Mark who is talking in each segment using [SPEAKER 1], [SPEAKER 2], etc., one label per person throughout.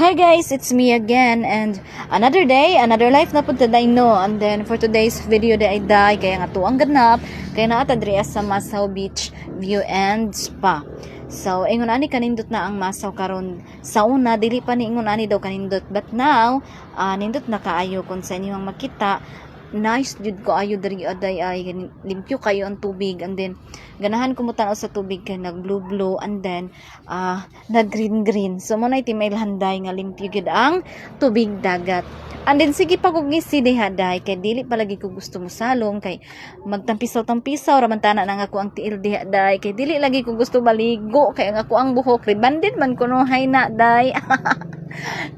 [SPEAKER 1] Hi guys, it's me again and another day, another life na po today no. And then for today's video day kaya nga to ang ganap kaya na atadriya sa Masaw Beach View and Spa. So ingon ani kanindot na ang Masaw karon. Sa una dili pa ni ingon ani daw kanindot, but now nindot na kaayo kun sa inyong makita. Nice jud ko ayo diri aday ay limpyo kayo ang tubig, and then ganahan ko mo tanaw sa tubig kay nag blue and then nag green. So mo nay timay handay nga limpyo gid ang tubig dagat. And then sige pa kog ngisi diha day kay dili palagi ko gusto mo salong kay magtampisaw-tampisaw ra man tana nang ako ang tiil diha day kay dili lagi ko gusto maligo kay ang ako ang buhok ribanded man kuno hay na day.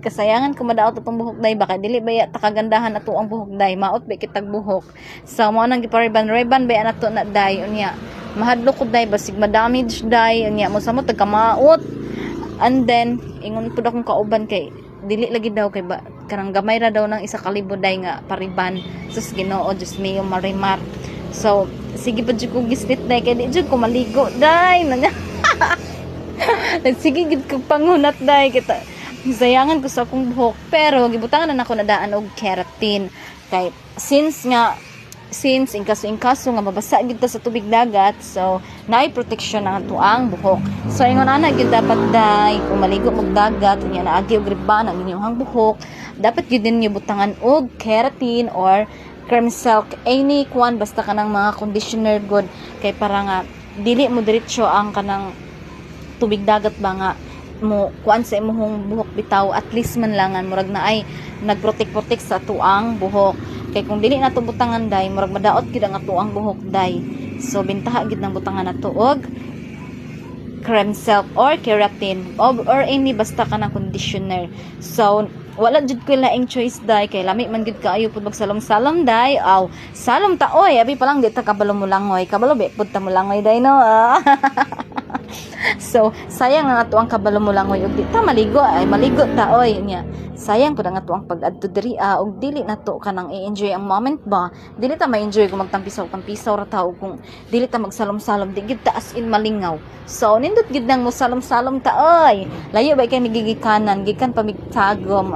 [SPEAKER 1] Kasayangan ko madaot atong buhok day baka dili baya takagandahan ato ang buhok day maot ba kitag buhok. So mo nang gipariban baya nato na day unya mahadlok ko day basig ma-damage day unya mo samot tagkamaot. And then ingon pud akong kauban kay dili lagi daw kay ba kanang gamay ra daw ng 1,000 day nga pariban sus Ginoo just mayo marimar. So sige pa jud ko gislit day kay di jud ko maligo day nagsige gid ko pangunat day kita sayangan ko sa akong buhok pero gibutangan na nako na daan og keratin kay since inkaso nga mabasa gid ta sa tubig dagat, so naay protection ang ato ang buhok. So ingon ana gid dapat day kung maligo mag dagat unya naagi og riban ang inyong buhok dapat gid ninyo butangan og keratin or cream silk any kuan basta kanang mga conditioner good kay para nga dili mo diretso ang kanang tubig dagat ba nga mo kuan sa imong buhok bitaw, at least man langan murag na ay nagprotect sa tuang buhok kay kung dili nato butangan day murag madaot gid ang atuang buhok day. So bintaha gid nang butangan nato og cream silk or keratin or any basta kanang conditioner. So wala jud ko laing choice day kay lami man gid kaayo pud magsalom-salom day aw salom ta oy abi pa lang di ta kabalo mo langoy kabalo be pud ta mo langoy day no. So sayang ang ato ang kabalo mo langoy ug di ta maligo ay maligo ta oy nya sayang pud ang ato ang pag-adto diri ug dili nato kanang i-enjoy ang moment ba dili ta ma-enjoy kung magtampisaw ra ta ug kung dili ta magsalom-salom di gid ta as in malingaw. So nindot gid nang mo salom-salom ta oy layo ba kay migigikanan gikan pa migtagom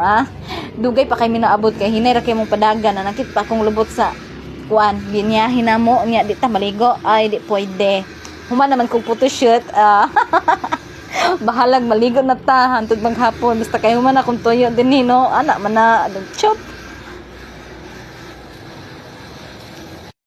[SPEAKER 1] dugay pa kay minaabot kay hinay ra kay mong padagan na nakit pa kung lubot sa kuan binyahin na mo nya di ta maligo ay di pwede. Human naman kung photoshoot bahalag maligo na ta hantod maghapon basta kay human akong tuyo din no ana man na chop